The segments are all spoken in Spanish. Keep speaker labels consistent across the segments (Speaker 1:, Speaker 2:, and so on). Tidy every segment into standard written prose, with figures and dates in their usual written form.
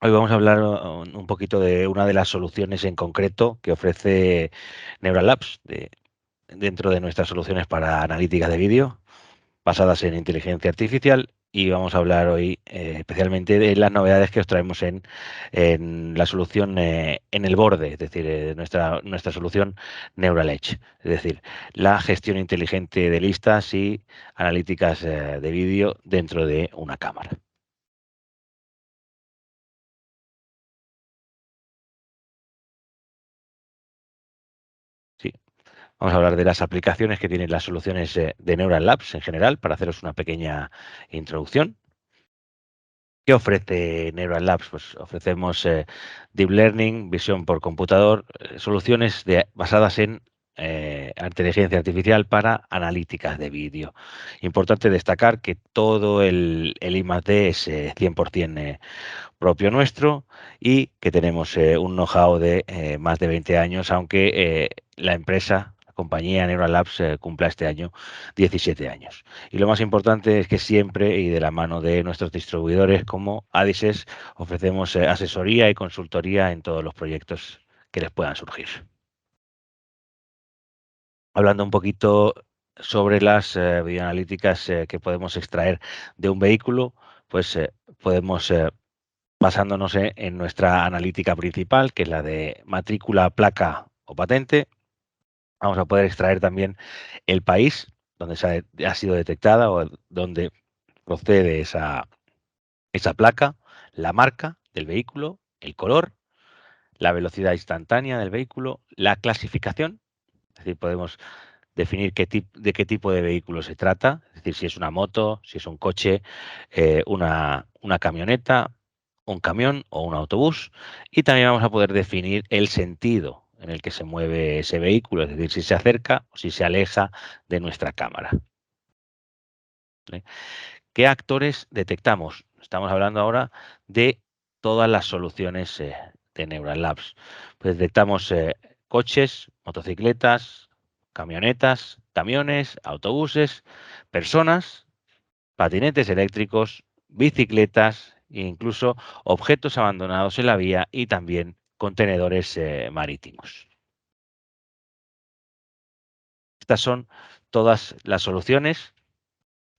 Speaker 1: Hoy vamos a hablar un poquito de una de las soluciones en concreto que ofrece Neural Labs dentro de nuestras soluciones para analíticas de vídeo basadas en inteligencia artificial, y vamos a hablar hoy especialmente de las novedades que os traemos en la solución en el borde, es decir, nuestra solución Neural Edge, es decir, la gestión inteligente de listas y analíticas de vídeo dentro de una cámara. Sí. Vamos a hablar de las aplicaciones que tienen las soluciones de Neural Labs en general, para haceros una pequeña introducción. ¿Qué ofrece Neural Labs? Pues ofrecemos Deep Learning, visión por computador, soluciones basadas en inteligencia artificial para analíticas de vídeo. Importante destacar que todo el I+D es 100% propio nuestro, y que tenemos un know-how de más de 20 años, aunque la compañía Neural Labs cumpla este año 17 años. Y lo más importante es que siempre, y de la mano de nuestros distribuidores como Adises, ofrecemos asesoría y consultoría en todos los proyectos que les puedan surgir. Hablando un poquito sobre las videoanalíticas que podemos extraer de un vehículo, pues podemos basándonos en nuestra analítica principal, que es la de matrícula, placa o patente. Vamos a poder extraer también el país donde ha sido detectada o donde procede esa placa, la marca del vehículo, el color, la velocidad instantánea del vehículo, la clasificación, es decir, podemos definir de qué tipo de vehículo se trata, es decir, si es una moto, si es un coche, una camioneta, un camión o un autobús. Y también vamos a poder definir el sentido en el que se mueve ese vehículo, es decir, si se acerca o si se aleja de nuestra cámara, ¿vale? ¿Qué actores detectamos? Estamos hablando ahora de todas las soluciones de Neural Labs. Pues detectamos coches, motocicletas, camionetas, camiones, autobuses, personas, patinetes eléctricos, bicicletas e incluso objetos abandonados en la vía, y también contenedores marítimos. Estas son todas las soluciones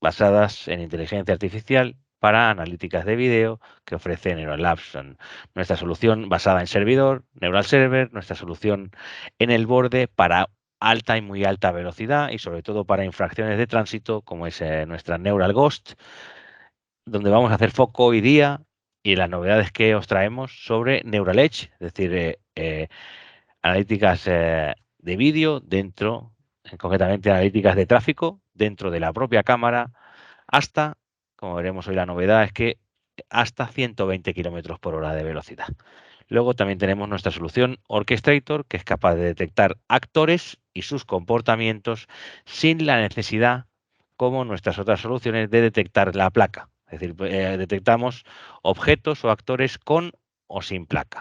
Speaker 1: basadas en inteligencia artificial para analíticas de vídeo que ofrece Neural Labs. Son nuestra solución basada en servidor, Neural Server, nuestra solución en el borde para alta y muy alta velocidad, y sobre todo para infracciones de tránsito, como es nuestra Neural Ghost, donde vamos a hacer foco hoy día y las novedades que os traemos sobre Neural Edge, es decir, analíticas de vídeo dentro, concretamente analíticas de tráfico dentro de la propia cámara, hasta, como veremos hoy, la novedad es que hasta 120 kilómetros por hora de velocidad. Luego también tenemos nuestra solución Orchestrator, que es capaz de detectar actores y sus comportamientos sin la necesidad, como nuestras otras soluciones, de detectar la placa. Es decir, detectamos objetos o actores con o sin placa.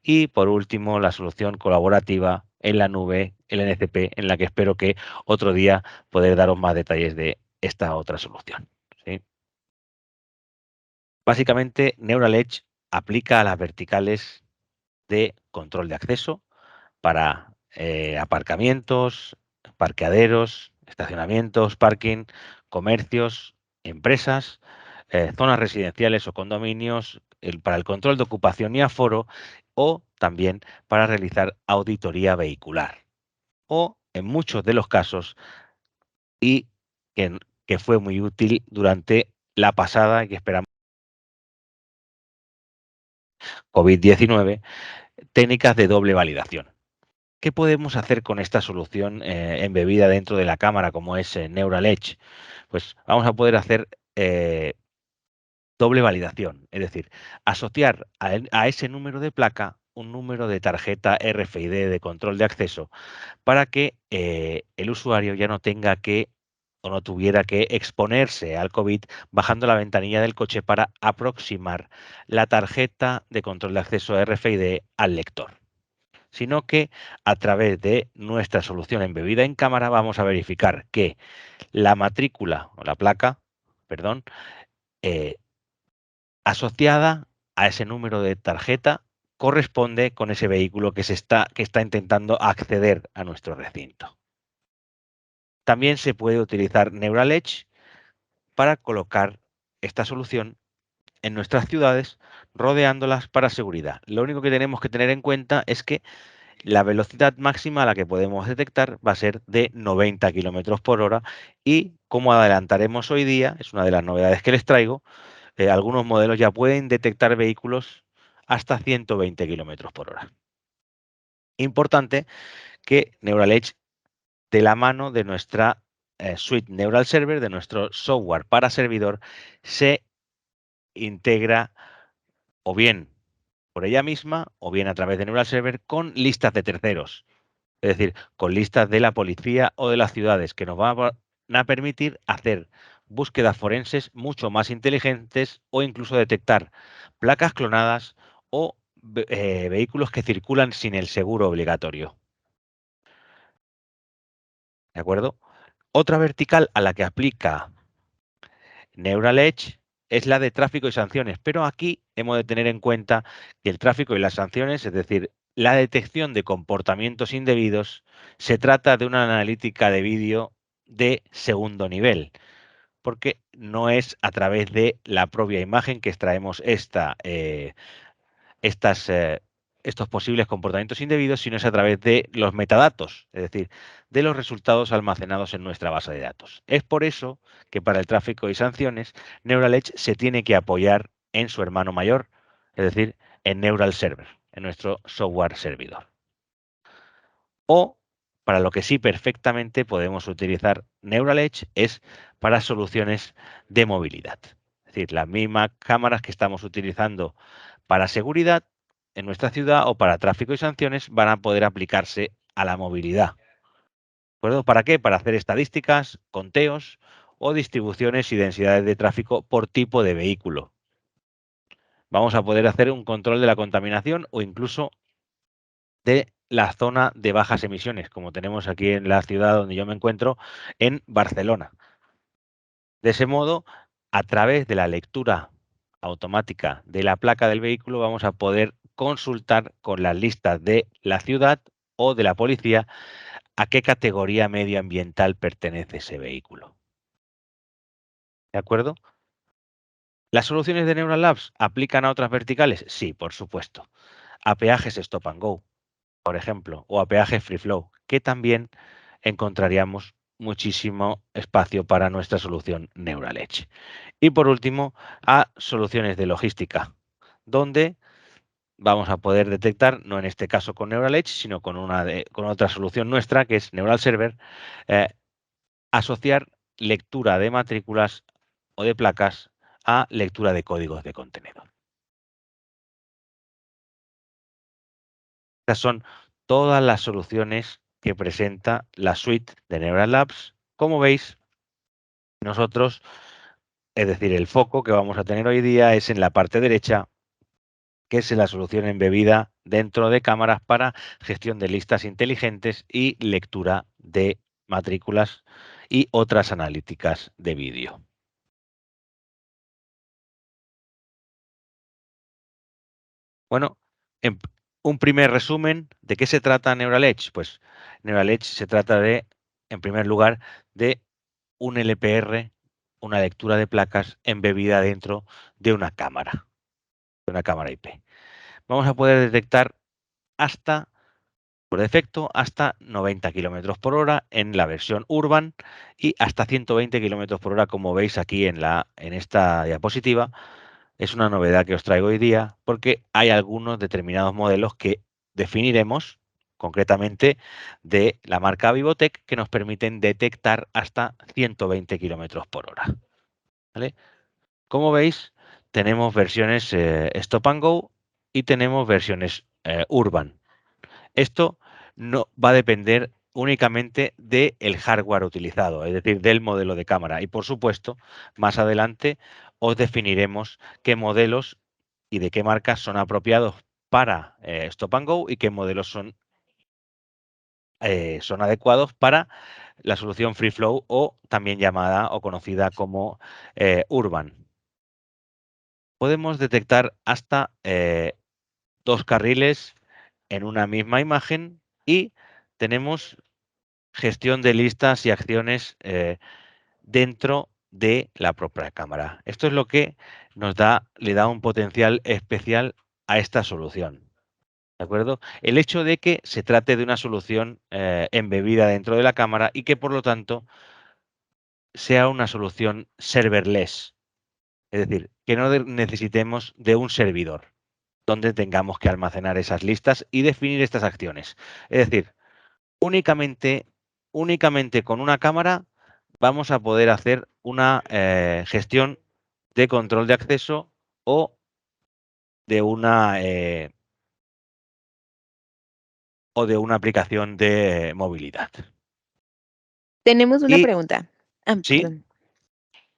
Speaker 1: Y por último, la solución colaborativa en la nube, el NCP, en la que espero que otro día poder daros más detalles de esta otra solución, ¿sí? Básicamente, Neural Edge aplica a las verticales de control de acceso para aparcamientos, parqueaderos, estacionamientos, parking, comercios, empresas, zonas residenciales o condominios, para el control de ocupación y aforo, o también para realizar auditoría vehicular. O, en muchos de los casos, y que fue muy útil durante la pasada, y que esperamos, COVID-19, técnicas de doble validación. ¿Qué podemos hacer con esta solución embebida dentro de la cámara, como es Neural Edge? Pues vamos a poder hacer doble validación, es decir, asociar a ese número de placa un número de tarjeta RFID de control de acceso, para que el usuario ya no tenga que, o no tuviera que exponerse al COVID bajando la ventanilla del coche para aproximar la tarjeta de control de acceso RFID al lector, sino que a través de nuestra solución embebida en cámara vamos a verificar que la matrícula o la placa, perdón, eh, asociada a ese número de tarjeta corresponde con ese vehículo que está intentando acceder a nuestro recinto. También se puede utilizar Neural Edge para colocar esta solución en nuestras ciudades, rodeándolas para seguridad. Lo único que tenemos que tener en cuenta es que la velocidad máxima a la que podemos detectar va a ser de 90 kilómetros por hora y, como adelantaremos hoy día, es una de las novedades que les traigo, algunos modelos ya pueden detectar vehículos hasta 120 kilómetros por hora. Importante que Neural Edge, de la mano de nuestra suite Neural Server, de nuestro software para servidor, se integra o bien por ella misma o bien a través de Neural Server con listas de terceros, es decir, con listas de la policía o de las ciudades que nos van a permitir hacer búsquedas forenses mucho más inteligentes o incluso detectar placas clonadas o vehículos que circulan sin el seguro obligatorio. ¿De acuerdo? Otra vertical a la que aplica Neural Edge es la de tráfico y sanciones, pero aquí hemos de tener en cuenta que el tráfico y las sanciones, es decir, la detección de comportamientos indebidos, se trata de una analítica de vídeo de segundo nivel, porque no es a través de la propia imagen que extraemos estas, estos posibles comportamientos indebidos, sino es a través de los metadatos, es decir, de los resultados almacenados en nuestra base de datos. Es por eso que para el tráfico y sanciones, Neural Edge se tiene que apoyar en su hermano mayor, es decir, en Neural Server, en nuestro software servidor. O para lo que sí perfectamente podemos utilizar Neural Edge es para soluciones de movilidad. Es decir, las mismas cámaras que estamos utilizando para seguridad en nuestra ciudad o para tráfico y sanciones van a poder aplicarse a la movilidad. ¿De acuerdo? ¿Para qué? Para hacer estadísticas, conteos o distribuciones y densidades de tráfico por tipo de vehículo. Vamos a poder hacer un control de la contaminación o incluso de la zona de bajas emisiones, como tenemos aquí en la ciudad donde yo me encuentro, en Barcelona. De ese modo, a través de la lectura automática de la placa del vehículo, vamos a poder consultar con las listas de la ciudad o de la policía a qué categoría medioambiental pertenece ese vehículo. ¿De acuerdo? ¿Las soluciones de Neural Labs aplican a otras verticales? Sí, por supuesto. A peajes Stop and Go, por ejemplo, o a peajes Free Flow, que también encontraríamos muchísimo espacio para nuestra solución Neural Edge. Y por último, a soluciones de logística, donde vamos a poder detectar, no en este caso con Neural Edge, sino con otra solución nuestra, que es Neural Server, eh, asociar lectura de matrículas o de placas a lectura de códigos de contenedor. Estas son todas las soluciones que presenta la suite de Neural Labs. Como veis, nosotros, es decir, el foco que vamos a tener hoy día es en la parte derecha, que es la solución embebida dentro de cámaras para gestión de listas inteligentes y lectura de matrículas y otras analíticas de vídeo. Bueno, en un primer resumen, ¿de qué se trata Neural Edge? Pues Neural Edge se trata de, en primer lugar, de un LPR, una lectura de placas embebida dentro de una cámara IP. Vamos a poder detectar hasta, por defecto, hasta 90 kilómetros por hora en la versión Urban y hasta 120 kilómetros por hora, como veis aquí en esta diapositiva. Es una novedad que os traigo hoy día porque hay algunos determinados modelos que definiremos concretamente de la marca Vivotec que nos permiten detectar hasta 120 kilómetros por hora. ¿Vale? Como veis, tenemos versiones Stop and Go y tenemos versiones Urban. Esto no va a depender únicamente del hardware utilizado, es decir, del modelo de cámara. Y por supuesto, más adelante os definiremos qué modelos y de qué marcas son apropiados para Stop and Go y qué modelos son adecuados para la solución Free Flow o también llamada o conocida como Urban. podemos detectar hasta 2 carriles en una misma imagen y tenemos gestión de listas y acciones dentro de la propia cámara. Esto es lo que le da un potencial especial a esta solución. ¿De acuerdo? El hecho de que se trate de una solución embebida dentro de la cámara y que por lo tanto sea una solución serverless. Es decir, que no necesitemos de un servidor donde tengamos que almacenar esas listas y definir estas acciones. Es decir, únicamente, únicamente con una cámara vamos a poder hacer una gestión de control de acceso o de una aplicación de movilidad.
Speaker 2: Tenemos una
Speaker 1: Y
Speaker 2: pregunta.
Speaker 1: sí,
Speaker 2: Perdón.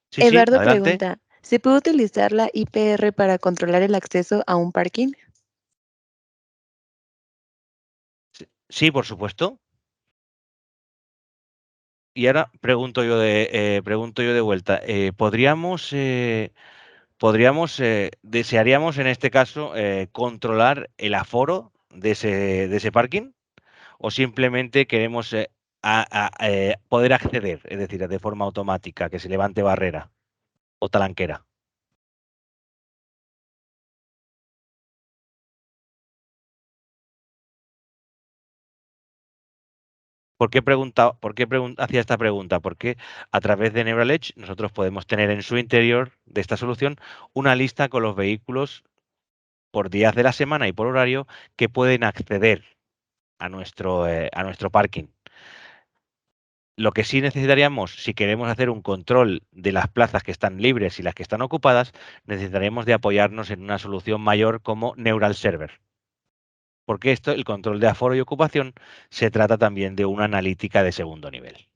Speaker 1: sí, sí,
Speaker 2: Eduardo
Speaker 1: adelante.
Speaker 2: pregunta, ¿se puede utilizar la IPR para controlar el acceso a un parking?
Speaker 1: Sí, por supuesto. Y ahora pregunto yo de vuelta, desearíamos en este caso controlar el aforo de ese parking o simplemente queremos poder acceder, es decir, de forma automática, que se levante barrera o talanquera? ¿Por qué hacía esta pregunta? Porque a través de Neural Edge nosotros podemos tener en su interior de esta solución una lista con los vehículos por días de la semana y por horario que pueden acceder a nuestro parking. Lo que sí necesitaríamos, si queremos hacer un control de las plazas que están libres y las que están ocupadas, necesitaríamos de apoyarnos en una solución mayor como Neural Server. Porque el control de aforo y ocupación, se trata también de una analítica de segundo nivel.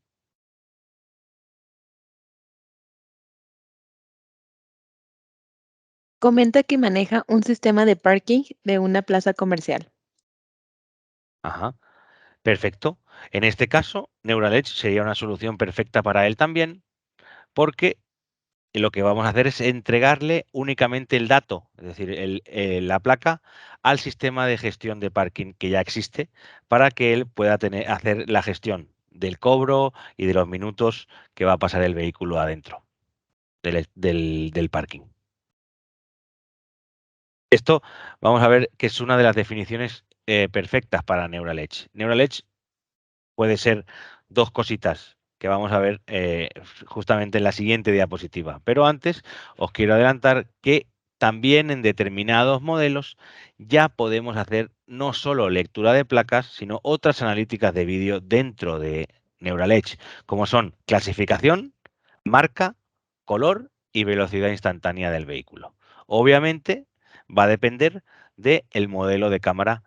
Speaker 2: Comenta que maneja un sistema de parking de una plaza comercial.
Speaker 1: Ajá, perfecto. En este caso, Neural Edge sería una solución perfecta para él también, porque lo que vamos a hacer es entregarle únicamente el dato, es decir, la placa, al sistema de gestión de parking que ya existe para que él pueda hacer la gestión del cobro y de los minutos que va a pasar el vehículo adentro del parking. Esto vamos a ver que es una de las definiciones perfectas para Neural Edge. Neural Edge puede ser 2 cositas que vamos a ver justamente en la siguiente diapositiva. Pero antes os quiero adelantar que también en determinados modelos ya podemos hacer no solo lectura de placas, sino otras analíticas de vídeo dentro de Neural Edge, como son clasificación, marca, color y velocidad instantánea del vehículo. Obviamente va a depender del modelo de cámara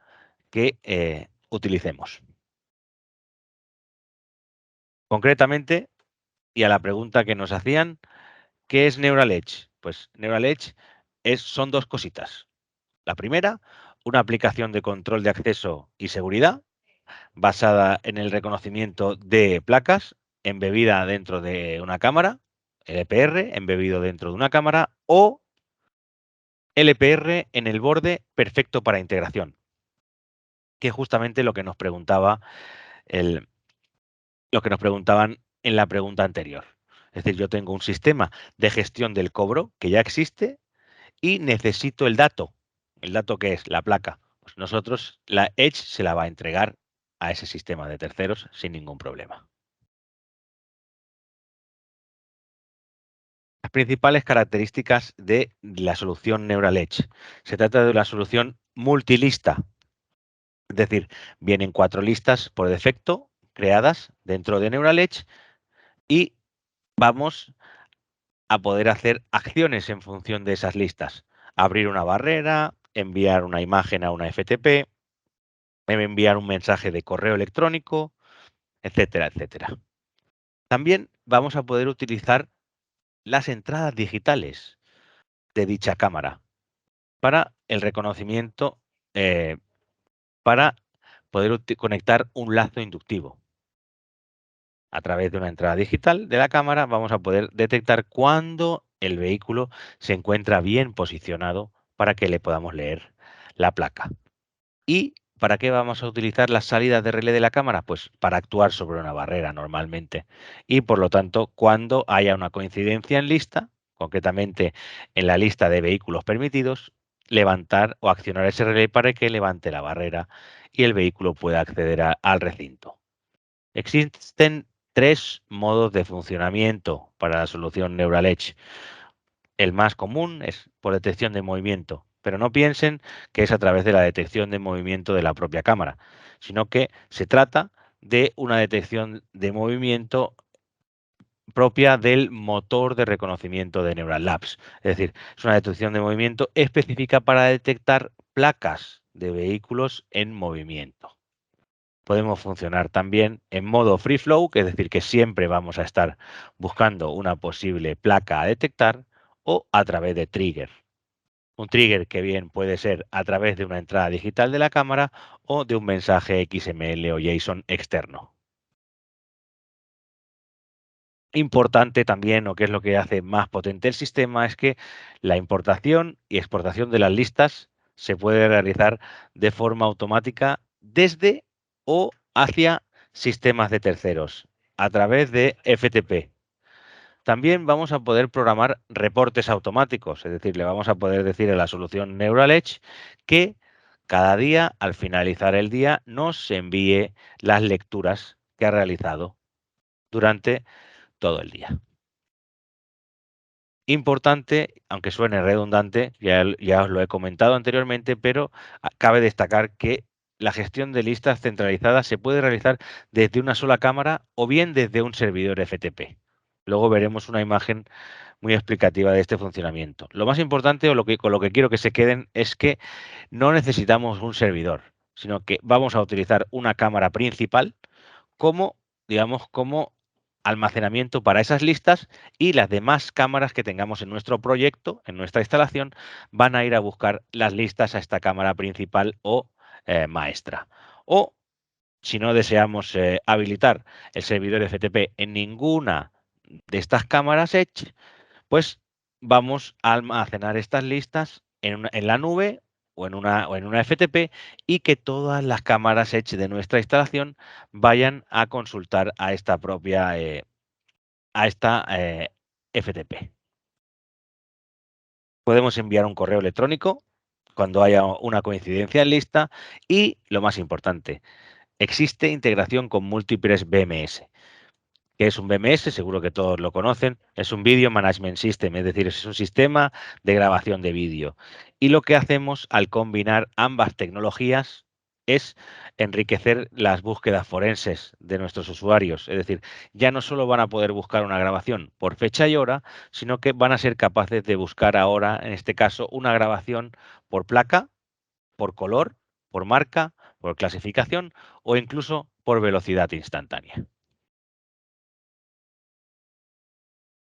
Speaker 1: que utilicemos. Concretamente, y a la pregunta que nos hacían, ¿qué es Neural Edge? Pues Neural Edge son 2 cositas. La primera, una aplicación de control de acceso y seguridad basada en el reconocimiento de placas embebida dentro de una cámara, LPR embebido dentro de una cámara o LPR en el borde perfecto para integración, que es justamente el, lo que nos preguntaban en la pregunta anterior. Es decir, yo tengo un sistema de gestión del cobro que ya existe y necesito el dato. ¿El dato qué es? La placa. Pues nosotros, la Edge se la va a entregar a ese sistema de terceros sin ningún problema. Las principales características de la solución Neural Edge. Se trata de una solución multilista. Es decir, vienen 4 listas por defecto creadas dentro de Neural Edge y vamos a poder hacer acciones en función de esas listas. Abrir una barrera, enviar una imagen a una FTP, enviar un mensaje de correo electrónico, etcétera, etcétera. También vamos a poder utilizar las entradas digitales de dicha cámara para el reconocimiento, para poder conectar un lazo inductivo. A través de una entrada digital de la cámara vamos a poder detectar cuándo el vehículo se encuentra bien posicionado para que le podamos leer la placa. ¿Y para qué vamos a utilizar las salidas de relé de la cámara? Pues para actuar sobre una barrera normalmente. Y por lo tanto, cuando haya una coincidencia en lista, concretamente en la lista de vehículos permitidos, levantar o accionar ese relé para que levante la barrera y el vehículo pueda acceder al recinto. Existen tres modos de funcionamiento para la solución Neural Edge. El más común es por detección de movimiento, pero no piensen que es a través de la detección de movimiento de la propia cámara, sino que se trata de una detección de movimiento propia del motor de reconocimiento de Neural Labs. Es decir, es una detección de movimiento específica para detectar placas de vehículos en movimiento. Podemos funcionar también en modo free flow, que es decir, que siempre vamos a estar buscando una posible placa a detectar, o a través de trigger. Un trigger que bien puede ser a través de una entrada digital de la cámara o de un mensaje XML o JSON externo. Importante también, o que es lo que hace más potente el sistema, es que la importación y exportación de las listas se puede realizar de forma automática desde o hacia sistemas de terceros, a través de FTP. También vamos a poder programar reportes automáticos, es decir, le vamos a poder decir a la solución Neural Edge que cada día, al finalizar el día, nos envíe las lecturas que ha realizado durante todo el día. Importante, aunque suene redundante, ya os lo he comentado anteriormente, pero cabe destacar que la gestión de listas centralizadas se puede realizar desde una sola cámara o bien desde un servidor FTP. Luego veremos una imagen muy explicativa de este funcionamiento. Lo más importante, con lo que quiero que se queden, es que no necesitamos un servidor, sino que vamos a utilizar una cámara principal como, digamos, como almacenamiento para esas listas, y las demás cámaras que tengamos en nuestro proyecto, en nuestra instalación, van a ir a buscar las listas a esta cámara principal o maestra. O si no deseamos habilitar el servidor FTP en ninguna de estas cámaras Edge, pues vamos a almacenar estas listas en la nube o en una FTP, y que todas las cámaras Edge de nuestra instalación vayan a consultar a esta propia FTP. Podemos enviar un correo electrónico cuando haya una coincidencia en lista, y lo más importante, existe integración con múltiples BMS. ¿Qué es un BMS? Seguro que todos lo conocen. Es un Video Management System, es decir, es un sistema de grabación de vídeo. Y lo que hacemos al combinar ambas tecnologías es enriquecer las búsquedas forenses de nuestros usuarios. Es decir, ya no solo van a poder buscar una grabación por fecha y hora, sino que van a ser capaces de buscar ahora, en este caso, una grabación por placa, por color, por marca, por clasificación o incluso por velocidad instantánea.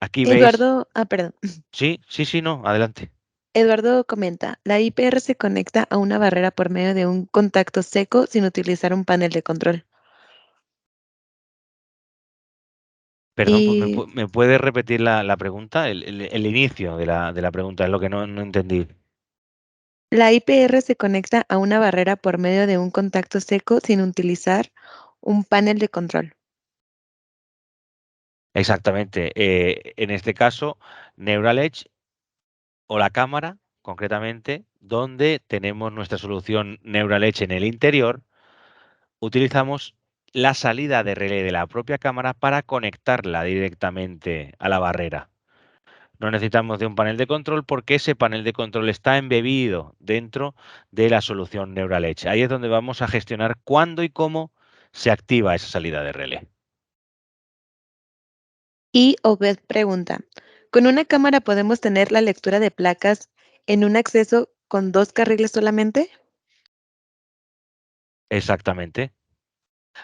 Speaker 1: Aquí veis.
Speaker 2: Eduardo, perdón.
Speaker 1: Sí, sí, sí, no, adelante.
Speaker 2: Eduardo comenta, la IPR se conecta a una barrera por medio de un contacto seco sin utilizar un panel de control.
Speaker 1: Perdón, pues,
Speaker 2: Y
Speaker 1: me puedes repetir la pregunta? El inicio de la pregunta es lo que no entendí.
Speaker 2: la IPR se conecta a una barrera por medio de un contacto seco sin utilizar un panel de control.
Speaker 1: Exactamente. En este caso, Neural Edge o la cámara, concretamente, donde tenemos nuestra solución Neural Edge en el interior, utilizamos la salida de relé de la propia cámara para conectarla directamente a la barrera. No necesitamos de un panel de control porque ese panel de control está embebido dentro de la solución Neural Edge. Ahí es donde vamos a gestionar cuándo y cómo se activa esa salida de relé.
Speaker 2: Y Obed pregunta, ¿con una cámara podemos tener la lectura de placas en un acceso con dos carriles solamente?
Speaker 1: Exactamente.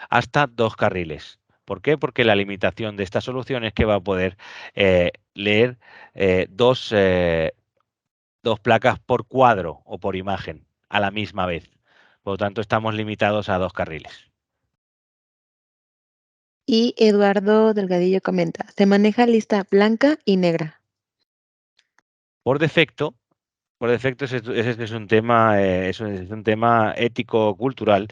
Speaker 1: Hasta dos carriles. ¿Por qué? Porque la limitación de esta solución es que va a poder leer dos, dos placas por cuadro o por imagen a la misma vez. Por lo tanto, estamos limitados a dos carriles.
Speaker 2: Y Eduardo Delgadillo comenta, se maneja lista blanca y negra.
Speaker 1: Por defecto, ese es un tema, es un tema ético-cultural.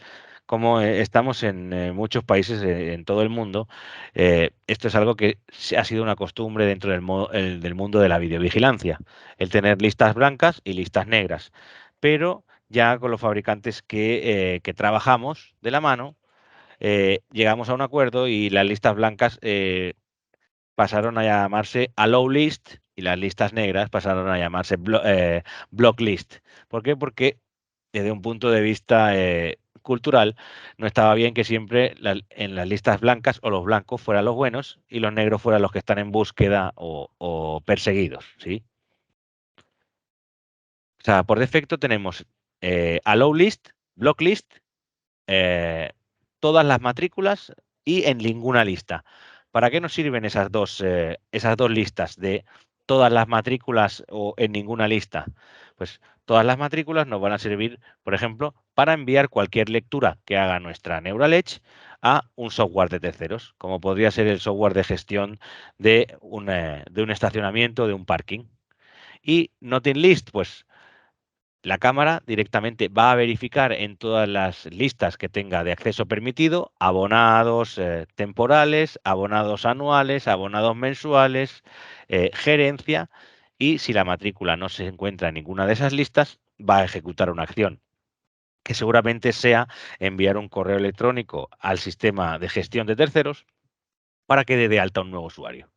Speaker 1: Como estamos en muchos países en todo el mundo, esto es algo que ha sido una costumbre dentro del mundo de la videovigilancia, el tener listas blancas y listas negras. Pero ya con los fabricantes que trabajamos de la mano, llegamos a un acuerdo y las listas blancas pasaron a llamarse Allow List y las listas negras pasaron a llamarse Block List. ¿Por qué? Porque desde un punto de vista cultural no estaba bien que siempre en las listas blancas o los blancos fueran los buenos y los negros fueran los que están en búsqueda o perseguidos, ¿sí? O sea, por defecto tenemos Allow List, Block List, eh, todas las matrículas y en ninguna lista. ¿Para qué nos sirven esas dos listas de todas las matrículas o en ninguna lista? Pues todas las matrículas nos van a servir, por ejemplo, para enviar cualquier lectura que haga nuestra Neural Edge a un software de terceros, como podría ser el software de gestión de un estacionamiento, de un parking. Y Not in List, pues la cámara directamente va a verificar en todas las listas que tenga de acceso permitido abonados temporales, abonados anuales, abonados mensuales, gerencia, y si la matrícula no se encuentra en ninguna de esas listas, va a ejecutar una acción que seguramente sea enviar un correo electrónico al sistema de gestión de terceros para que dé de alta un nuevo usuario,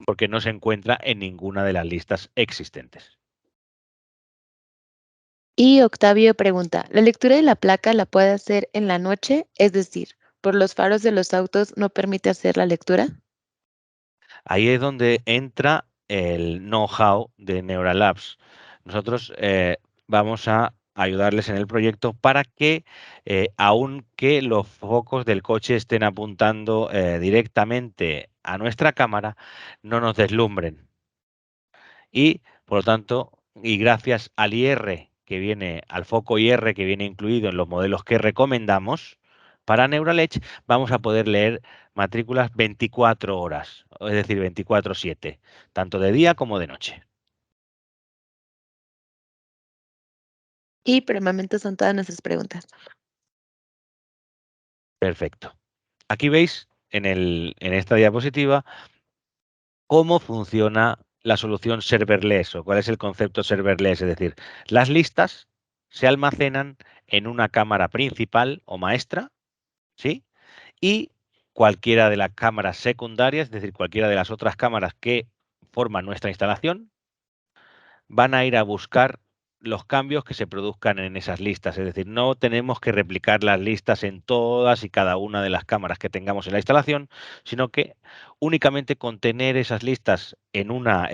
Speaker 1: porque no se encuentra en ninguna de las listas existentes.
Speaker 2: Y Octavio pregunta, ¿la lectura de la placa la puede hacer en la noche? Es decir, ¿por los faros de los autos no permite hacer la lectura?
Speaker 1: Ahí es donde entra el know-how de Neuralabs. Nosotros vamos a ayudarles en el proyecto para que, aunque los focos del coche estén apuntando directamente a nuestra cámara, no nos deslumbren. Y, por lo tanto, y gracias al IR que viene, al foco IR que viene incluido en los modelos que recomendamos, para Neural Edge vamos a poder leer matrículas 24 horas, es decir, 24/7, tanto de día como de noche.
Speaker 2: Y por el momento son todas nuestras preguntas.
Speaker 1: Perfecto. Aquí veis en esta diapositiva cómo funciona la solución serverless o cuál es el concepto serverless, es decir, las listas se almacenan en una cámara principal o maestra, ¿sí? Y cualquiera de las cámaras secundarias, es decir, cualquiera de las otras cámaras que forman nuestra instalación, van a ir a buscar los cambios que se produzcan en esas listas. Es decir, no tenemos que replicar las listas en todas y cada una de las cámaras que tengamos en la instalación, sino que únicamente con tener esas listas en una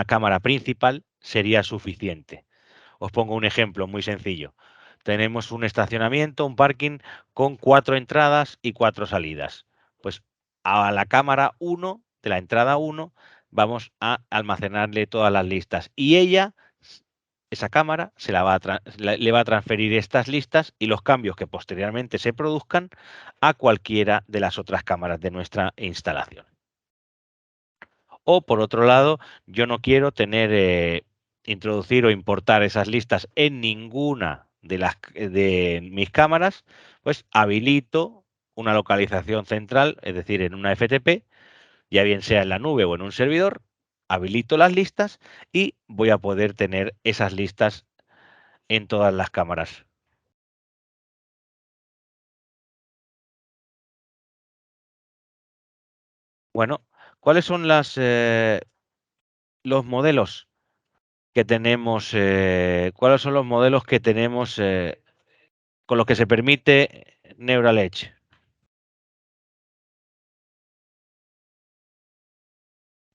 Speaker 1: cámara principal sería suficiente. Os pongo un ejemplo muy sencillo. Tenemos un estacionamiento, un parking con 4 entradas y 4 salidas. Pues a la cámara 1, de la entrada 1, vamos a almacenarle todas las listas. Y ella, esa cámara, le va a transferir estas listas y los cambios que posteriormente se produzcan a cualquiera de las otras cámaras de nuestra instalación. O, por otro lado, yo no quiero introducir o importar esas listas en ninguna de mis cámaras, pues habilito una localización central, es decir, en una FTP, ya bien sea en la nube o en un servidor, habilito las listas y voy a poder tener esas listas en todas las cámaras. Bueno, ¿cuáles son los modelos que tenemos? ¿Cuáles son los modelos que tenemos con lo que se permite Neural Edge?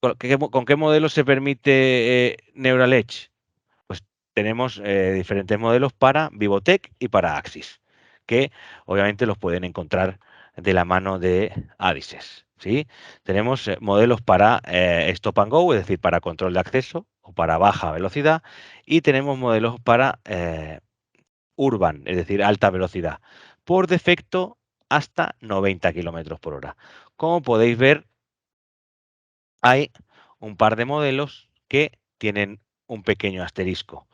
Speaker 1: ¿Con qué modelo se permite Neural Edge? Pues tenemos diferentes modelos para Vivotech y para Axis, que obviamente los pueden encontrar de la mano de Adises, ¿sí? Tenemos modelos para Stop and Go, es decir, para control de acceso o para baja velocidad, y tenemos modelos para Urban, es decir, alta velocidad. Por defecto, hasta 90 kilómetros por hora. Como podéis ver, hay un par de modelos que tienen un pequeño asterisco.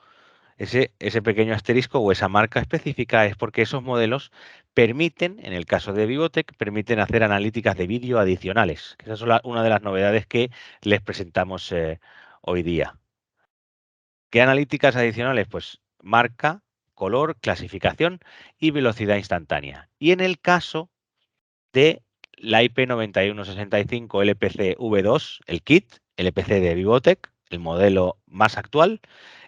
Speaker 1: Ese pequeño asterisco o esa marca específica es porque esos modelos permiten, en el caso de Vivotec, permiten hacer analíticas de vídeo adicionales. Esa es una de las novedades que les presentamos hoy día. ¿Qué analíticas adicionales? Pues marca, color, clasificación y velocidad instantánea. Y en el caso de la IP9165 LPC V2, el kit LPC de Vivotec, el modelo más actual,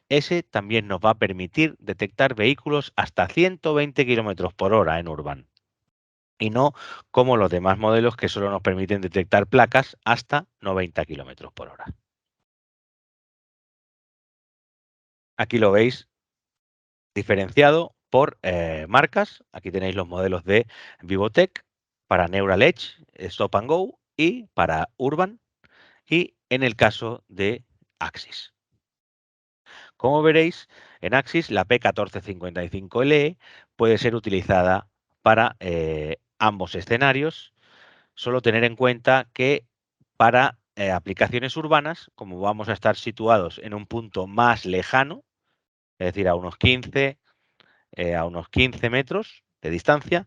Speaker 1: ese también nos va a permitir detectar vehículos hasta 120 km por hora en Urban. Y no como los demás modelos que solo nos permiten detectar placas hasta 90 km por hora. Aquí lo veis diferenciado por marcas. Aquí tenéis los modelos de Vivotec para Neural Edge, Stop and Go y para Urban y en el caso de Axis. Como veréis, en Axis la P1455LE puede ser utilizada para ambos escenarios. Solo tener en cuenta que para aplicaciones urbanas, como vamos a estar situados en un punto más lejano, es decir, a unos 15 metros de distancia,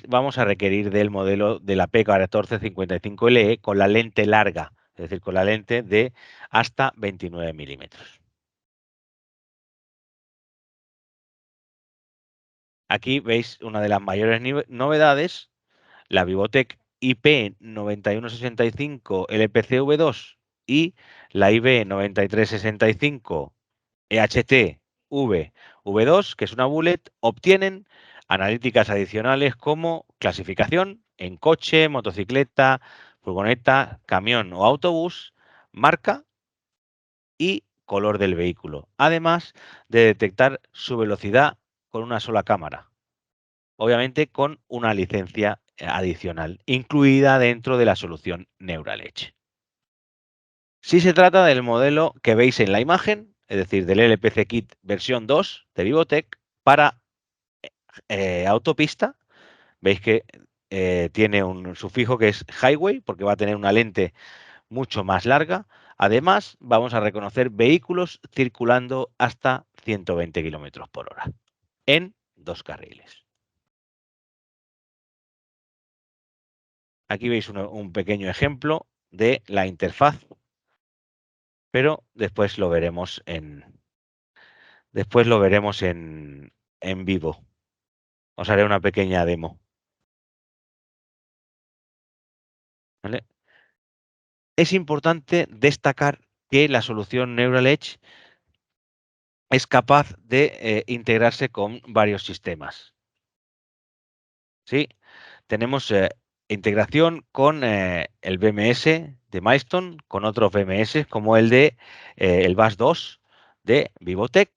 Speaker 1: vamos a requerir del modelo de la P1455LE con la lente larga, es decir, con la lente de hasta 29 milímetros. Aquí veis una de las mayores novedades, la Vivotec IP9165 LPCV2 y la IB9365 EHT V2, que es una bullet, obtienen analíticas adicionales como clasificación en coche, motocicleta, furgoneta, camión o autobús, marca y color del vehículo, además de detectar su velocidad con una sola cámara, obviamente con una licencia adicional incluida dentro de la solución Neural Edge. Si se trata del modelo que veis en la imagen, es decir, del LPC Kit versión 2 de Vivotec para autopista, veis que tiene un sufijo que es highway porque va a tener una lente mucho más larga. Además, vamos a reconocer vehículos circulando hasta 120 km por hora en 2 carriles. Aquí veis un pequeño ejemplo de la interfaz, pero después lo veremos en vivo. Os haré una pequeña demo. ¿Vale? Es importante destacar que la solución Neural Edge es capaz de integrarse con varios sistemas. ¿Sí? Tenemos integración con el BMS de Milestone, con otros BMS como el de el VAS2 de Vivotec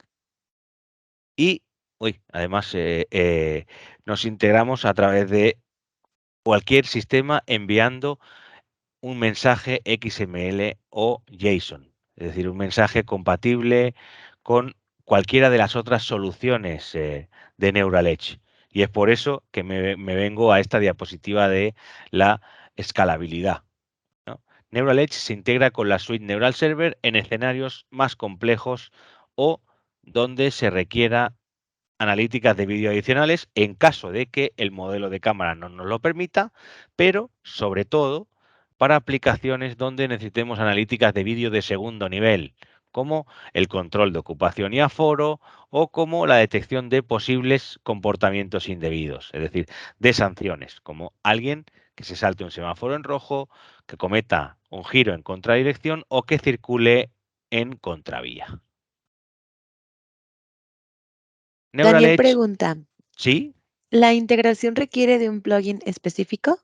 Speaker 1: y además nos integramos a través de cualquier sistema enviando un mensaje XML o JSON, es decir, un mensaje compatible con cualquiera de las otras soluciones de Neural Edge. Y es por eso que me vengo a esta diapositiva de la escalabilidad, ¿no? Neural Edge se integra con la suite Neural Server en escenarios más complejos o donde se requiera analíticas de vídeo adicionales en caso de que el modelo de cámara no nos lo permita, pero sobre todo para aplicaciones donde necesitemos analíticas de vídeo de segundo nivel, como el control de ocupación y aforo o como la detección de posibles comportamientos indebidos, es decir, de sanciones, como alguien que se salte un semáforo en rojo, que cometa un giro en contradirección o que circule en contravía. Neural
Speaker 2: Daniel
Speaker 1: Edge,
Speaker 2: pregunta,
Speaker 1: sí,
Speaker 2: ¿la integración requiere de un plugin específico?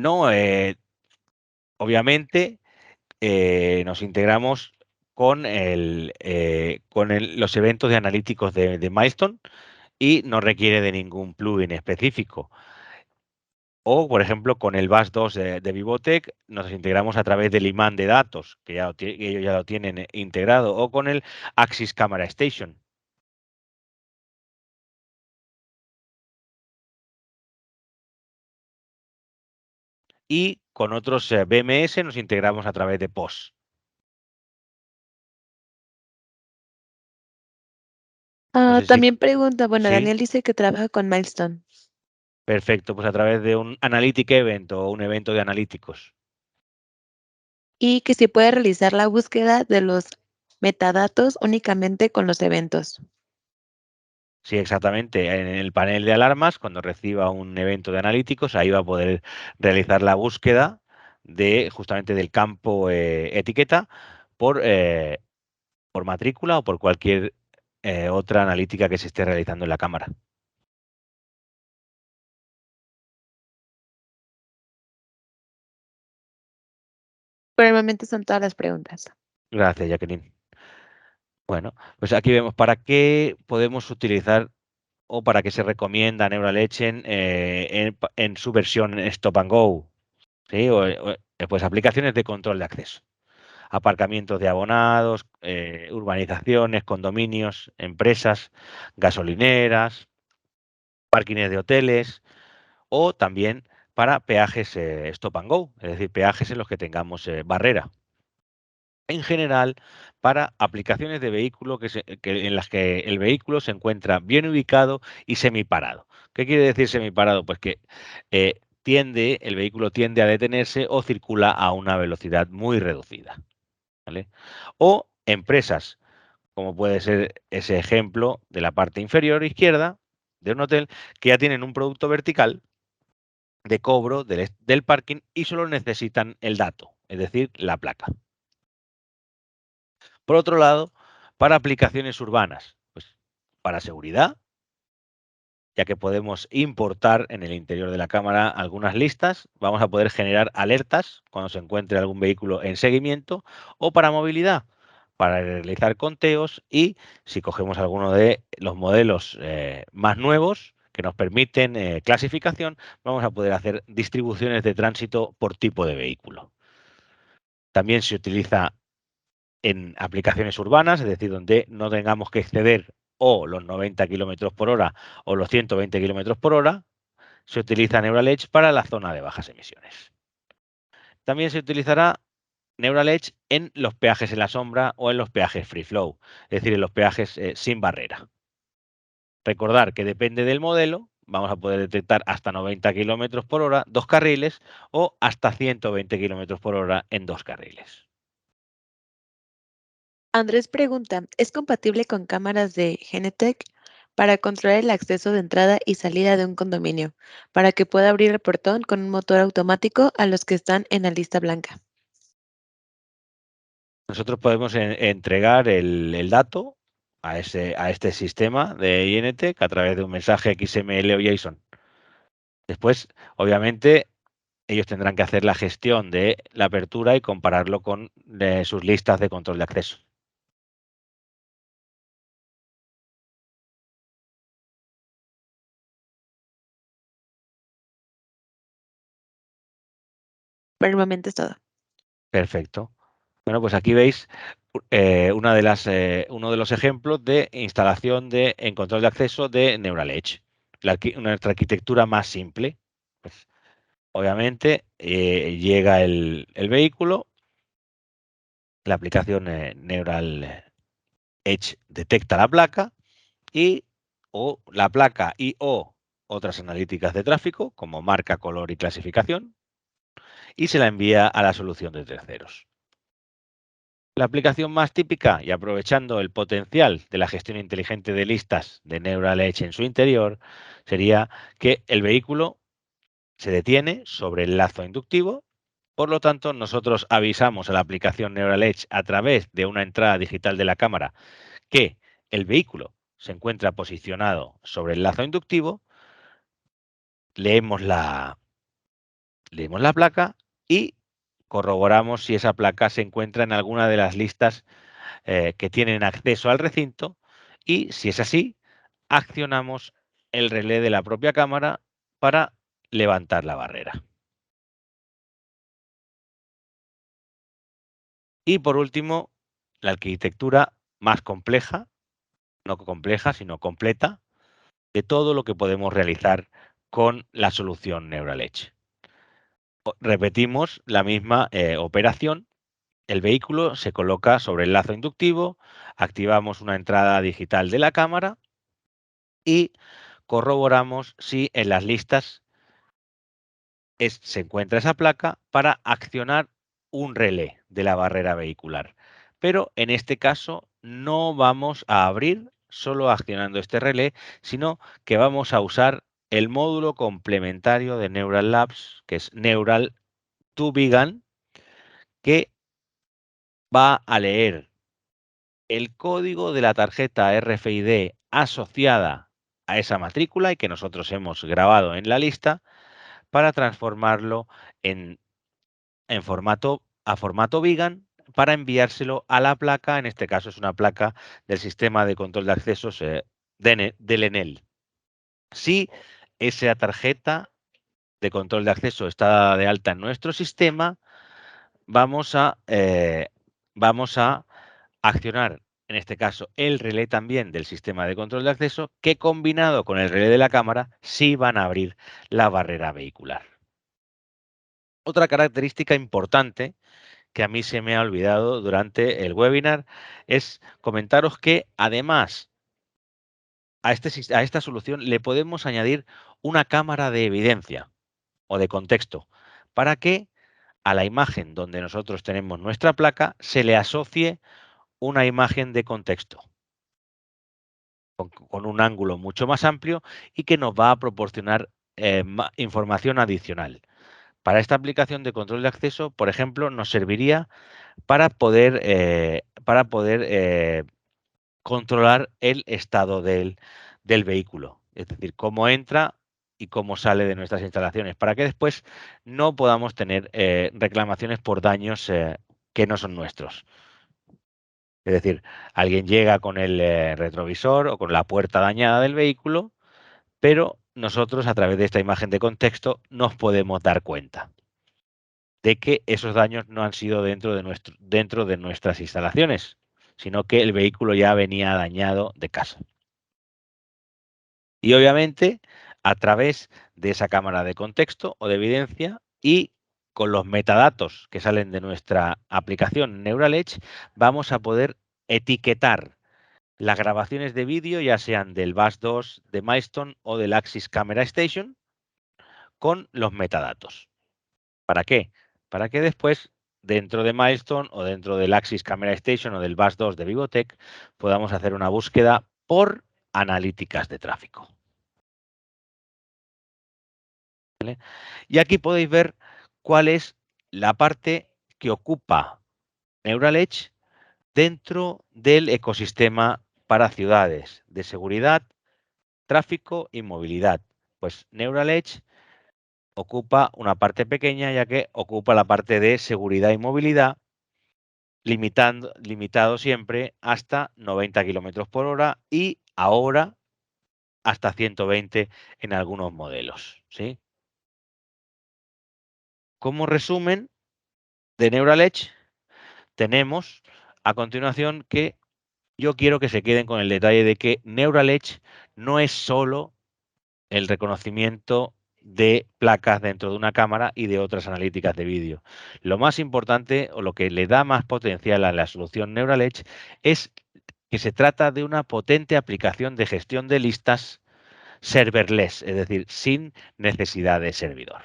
Speaker 1: no, obviamente nos integramos con los eventos de analíticos de Milestone y no requiere de ningún plugin específico. O, por ejemplo, con el VAS2 de Vivotec nos integramos a través del imán de datos, que ellos ya lo tienen integrado, o con el Axis Camera Station. y con otros BMS nos integramos a través de POS. No sé si
Speaker 2: También pregunta, bueno,
Speaker 1: sí,
Speaker 2: Daniel dice que trabaja con Milestone
Speaker 1: perfecto, pues a través de un Analytic Event o un evento de analíticos.
Speaker 2: y que si puede realizar la búsqueda de los metadatos únicamente con los eventos.
Speaker 1: Sí, exactamente. En el panel de alarmas, cuando reciba un evento de analíticos, ahí va a poder realizar la búsqueda de justamente del campo etiqueta por, por matrícula o por cualquier otra analítica que se esté realizando en la cámara.
Speaker 2: Por el momento son todas las preguntas.
Speaker 1: Gracias, Jacqueline. Bueno, pues aquí vemos para qué podemos utilizar o para qué se recomienda Neural Edge en su versión Stop and Go, ¿sí? Pues aplicaciones de control de acceso. Aparcamientos de abonados, urbanizaciones, condominios, empresas, gasolineras, parkings de hoteles o también para peajes stop and go, es decir, peajes en los que tengamos barrera. En general, para aplicaciones de vehículo en las que el vehículo se encuentra bien ubicado y semiparado. ¿Qué quiere decir semiparado? Pues que el vehículo tiende a detenerse o circula a una velocidad muy reducida, ¿vale? O empresas, como puede ser ese ejemplo de la parte inferior izquierda de un hotel, que ya tienen un producto vertical de cobro del parking y solo necesitan el dato, es decir, la placa. Por otro lado, para aplicaciones urbanas, pues para seguridad, ya que podemos importar en el interior de la cámara algunas listas, vamos a poder generar alertas cuando se encuentre algún vehículo en seguimiento, o para movilidad, para realizar conteos, y si cogemos alguno de los modelos más nuevos que nos permiten clasificación, vamos a poder hacer distribuciones de tránsito por tipo de vehículo. También se utiliza en aplicaciones urbanas, es decir, donde no tengamos que exceder o los 90 kilómetros por hora o los 120 kilómetros por hora, se utiliza Neural Edge para la zona de bajas emisiones. También se utilizará Neural Edge en los peajes en la sombra o en los peajes free flow, es decir, en los peajes sin barrera. Recordar que depende del modelo, vamos a poder detectar hasta 90 kilómetros por hora, dos carriles, o hasta 120 kilómetros por hora en dos carriles.
Speaker 2: Andrés pregunta, ¿es compatible con cámaras de Genetec para controlar el acceso de entrada y salida de un condominio, para que pueda abrir el portón con un motor automático a los que están en la lista blanca?
Speaker 1: Nosotros podemos entregar el dato a este sistema de INTEC a través de un mensaje XML o JSON. Después, obviamente, ellos tendrán que hacer la gestión de la apertura y compararlo con sus listas de control de acceso.
Speaker 2: Por el momento es todo.
Speaker 1: Perfecto. Bueno, pues aquí veis uno de los ejemplos de instalación en control de acceso de Neural Edge, nuestra arquitectura más simple. Pues, obviamente, llega el vehículo, la aplicación Neural Edge detecta la placa y o la placa y o otras analíticas de tráfico como marca, color y clasificación, y se la envía a la solución de terceros. La aplicación más típica, y aprovechando el potencial de la gestión inteligente de listas de Neural Edge en su interior, sería que el vehículo se detiene sobre el lazo inductivo. Por lo tanto, nosotros avisamos a la aplicación Neural Edge a través de una entrada digital de la cámara que el vehículo se encuentra posicionado sobre el lazo inductivo, leemos la placa y corroboramos si esa placa se encuentra en alguna de las listas que tienen acceso al recinto, y si es así, accionamos el relé de la propia cámara para levantar la barrera. Y por último, la arquitectura más compleja, no compleja, sino completa, de todo lo que podemos realizar con la solución Neural Edge. Repetimos la misma operación. El vehículo se coloca sobre el lazo inductivo, activamos una entrada digital de la cámara y corroboramos si en las listas se encuentra esa placa para accionar un relé de la barrera vehicular. Pero en este caso no vamos a abrir solo accionando este relé, sino que vamos a usar el módulo complementario de Neural Labs, que es Neural to Vegan, que va a leer el código de la tarjeta RFID asociada a esa matrícula y que nosotros hemos grabado en la lista para transformarlo en formato Vegan para enviárselo a la placa. En este caso es una placa del sistema de control de accesos del ENEL. Si esa tarjeta de control de acceso está dada de alta en nuestro sistema, vamos a accionar, en este caso, el relé también del sistema de control de acceso, que combinado con el relé de la cámara, sí van a abrir la barrera vehicular. Otra característica importante que a mí se me ha olvidado durante el webinar es comentaros que además a esta solución le podemos añadir una cámara de evidencia o de contexto para que a la imagen donde nosotros tenemos nuestra placa se le asocie una imagen de contexto con un ángulo mucho más amplio y que nos va a proporcionar información adicional. Para esta aplicación de control de acceso, por ejemplo, nos serviría para poder controlar el estado del vehículo, es decir, cómo entra y cómo sale de nuestras instalaciones, para que después no podamos tener reclamaciones por daños que no son nuestros. Es decir, alguien llega con el retrovisor o con la puerta dañada del vehículo, pero nosotros a través de esta imagen de contexto nos podemos dar cuenta de que esos daños no han sido dentro de nuestras instalaciones, sino que el vehículo ya venía dañado de casa. Y obviamente a través de esa cámara de contexto o de evidencia y con los metadatos que salen de nuestra aplicación Neural Edge, vamos a poder etiquetar las grabaciones de vídeo, ya sean del Bus 2 de Milestone o del Axis Camera Station, con los metadatos. ¿Para qué? Para que después, dentro de Milestone o dentro del Axis Camera Station o del Bus 2 de Vivotech, podamos hacer una búsqueda por analíticas de tráfico. ¿Vale? Y aquí podéis ver cuál es la parte que ocupa Neural Edge dentro del ecosistema para ciudades de seguridad, tráfico y movilidad. Pues Neural Edge ocupa una parte pequeña, ya que ocupa la parte de seguridad y movilidad, limitado siempre hasta 90 kilómetros por hora y ahora hasta 120 en algunos modelos. ¿Sí? Como resumen de Neural Edge, tenemos a continuación que yo quiero que se queden con el detalle de que Neural Edge no es solo el reconocimiento de placas dentro de una cámara y de otras analíticas de vídeo. Lo más importante o lo que le da más potencial a la solución Neural Edge es que se trata de una potente aplicación de gestión de listas serverless, es decir, sin necesidad de servidor.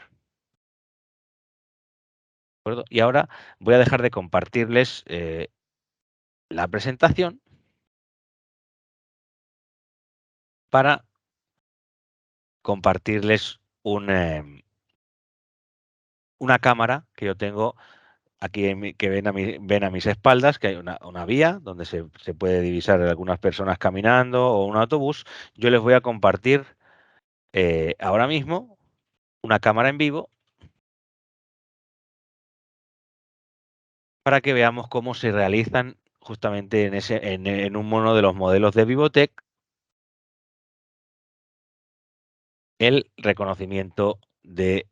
Speaker 1: ¿De acuerdo? Y ahora voy a dejar de compartirles la presentación para compartirles una cámara que yo tengo aquí que ven a mis espaldas, que hay una vía donde se puede divisar algunas personas caminando o un autobús. Yo les voy a compartir ahora mismo una cámara en vivo para que veamos cómo se realizan justamente en un mono de los modelos de Vivotech el reconocimiento de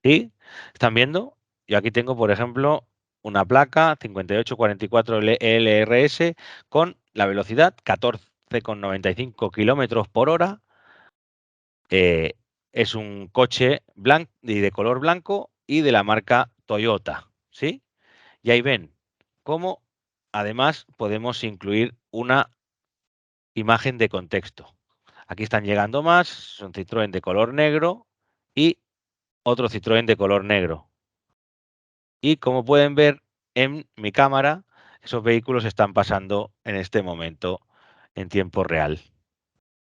Speaker 1: ¿Sí? ¿Están viendo? Yo aquí tengo, por ejemplo, una placa 5844 LRS con la velocidad 14,95 kilómetros por hora. Es un coche de color blanco y de la marca Toyota, ¿sí? Y ahí ven cómo además podemos incluir una imagen de contexto. Aquí están llegando más, son Citroën de color negro y otro Citroën de color negro. Y como pueden ver en mi cámara, esos vehículos están pasando en este momento en tiempo real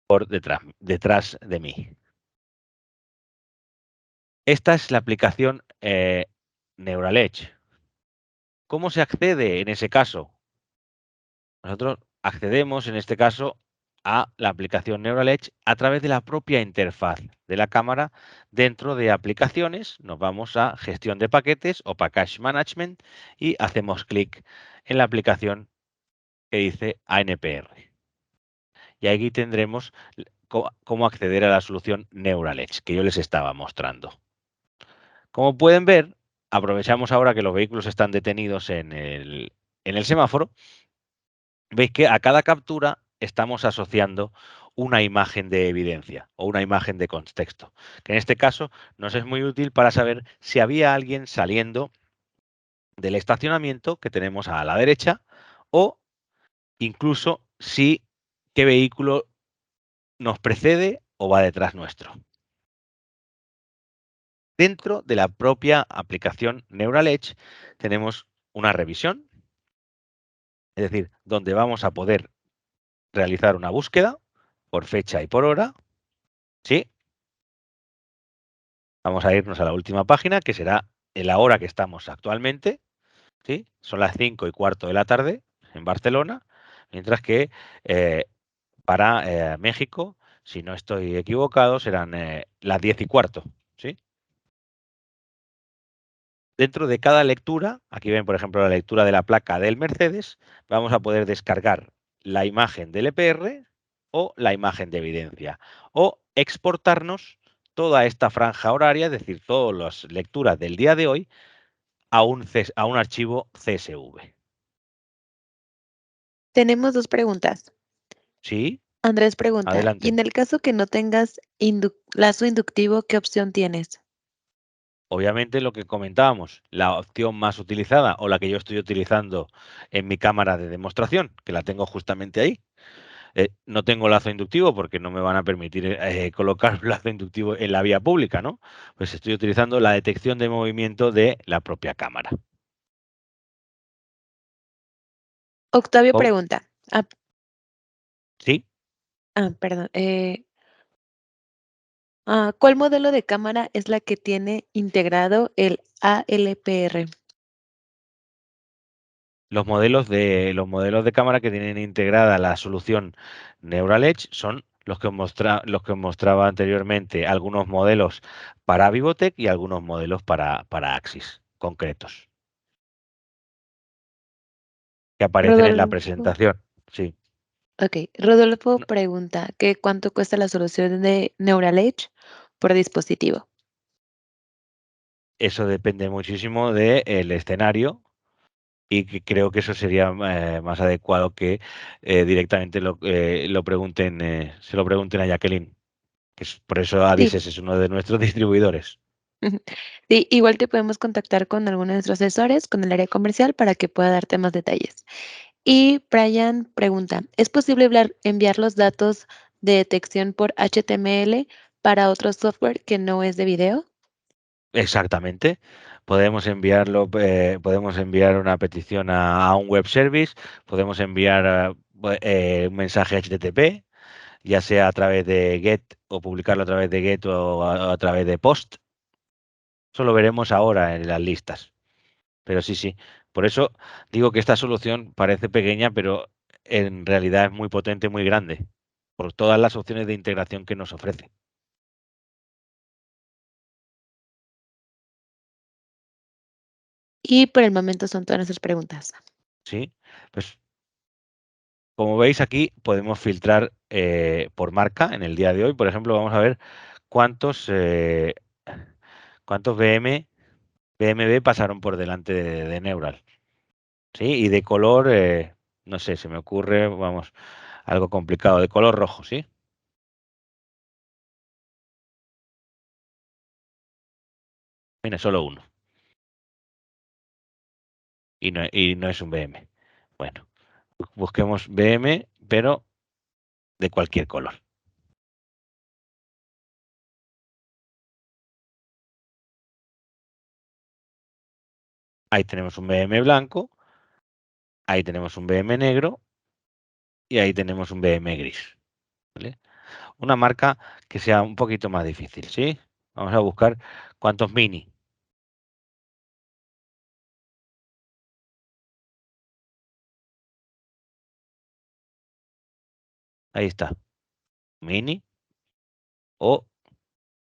Speaker 1: por detrás de mí. Esta es la aplicación Neural Edge. ¿Cómo se accede en ese caso? Nosotros accedemos en este caso a la aplicación Neural Edge a través de la propia interfaz de la cámara. Dentro de aplicaciones nos vamos a gestión de paquetes o package management y hacemos clic en la aplicación que dice ANPR. Y aquí tendremos cómo acceder a la solución Neural Edge que yo les estaba mostrando. Como pueden ver, aprovechamos ahora que los vehículos están detenidos en el semáforo. Veis que a cada captura estamos asociando una imagen de evidencia o una imagen de contexto, que en este caso nos es muy útil para saber si había alguien saliendo del estacionamiento que tenemos a la derecha o incluso si qué vehículo nos precede o va detrás nuestro. Dentro de la propia aplicación Neural Edge tenemos una revisión, es decir, donde vamos a poder realizar una búsqueda por fecha y por hora, ¿sí? Vamos a irnos a la última página, que será en la hora que estamos actualmente, ¿sí? Son las 5:15 de la tarde en Barcelona, mientras que para México, si no estoy equivocado, serán las 10:15, ¿sí? Dentro de cada lectura, aquí ven, por ejemplo, la lectura de la placa del Mercedes, vamos a poder descargar la imagen del EPR o la imagen de evidencia, o exportarnos toda esta franja horaria, es decir, todas las lecturas del día de hoy, a un archivo CSV.
Speaker 2: Tenemos dos preguntas.
Speaker 1: ¿Sí?
Speaker 2: Andrés pregunta, y
Speaker 1: Adelante.
Speaker 2: en el caso que no tengas lazo inductivo, ¿qué opción tienes?
Speaker 1: Obviamente lo que comentábamos, la opción más utilizada o la que yo estoy utilizando en mi cámara de demostración, que la tengo justamente ahí. No tengo lazo inductivo porque no me van a permitir colocar lazo inductivo en la vía pública, ¿no? Pues estoy utilizando la detección de movimiento de la propia cámara.
Speaker 2: Octavio
Speaker 1: ¿Cómo?
Speaker 2: pregunta,
Speaker 1: ¿Sí?
Speaker 2: perdón, ¿cuál modelo de cámara es la que tiene integrado el ALPR?
Speaker 1: Los modelos de cámara que tienen integrada la solución Neural Edge son los que mostraba anteriormente, algunos modelos para Vivotec y algunos modelos para Axis concretos, que aparecen en la
Speaker 2: Rodolfo,
Speaker 1: presentación. Sí,
Speaker 2: Rodolfo
Speaker 1: no,
Speaker 2: pregunta, ¿cuánto cuesta la solución de Neural Edge por dispositivo?
Speaker 1: eso depende muchísimo del escenario y que creo que eso sería más adecuado que directamente lo pregunten, se lo pregunten a Jacqueline, por eso
Speaker 2: Sí,
Speaker 1: Adises es uno de nuestros distribuidores.
Speaker 2: sí, igual te podemos contactar con alguno de nuestros asesores, con el área comercial, para que pueda darte más detalles. Y Brian pregunta, ¿es posible enviar los datos de detección por HTML para otro software que no es de video?
Speaker 1: Exactamente. Podemos enviar una petición a un web service, podemos enviar un mensaje HTTP, ya sea a través de GET o publicarlo a través de GET o a través de POST. Eso lo veremos ahora en las listas. Pero sí, sí. Por eso digo que esta solución parece pequeña, pero en realidad es muy potente, muy grande, por todas las opciones de integración que nos ofrece.
Speaker 2: Y por el momento son todas nuestras preguntas.
Speaker 1: ¿Sí? Pues como veis aquí podemos filtrar por marca en el día de hoy. Por ejemplo, vamos a ver cuántos, ¿Cuántos BMB pasaron por delante de Neural? ¿Sí? Y de color, no sé, se me ocurre, vamos, algo complicado, de color rojo, ¿sí? Viene solo uno. Y no es un BM. Bueno, busquemos BM, pero de cualquier color. Ahí tenemos un BM blanco, ahí tenemos un BM negro y ahí tenemos un BM gris. ¿Vale? Una marca que sea un poquito más difícil, ¿sí? Vamos a buscar cuántos mini. Ahí está, mini. O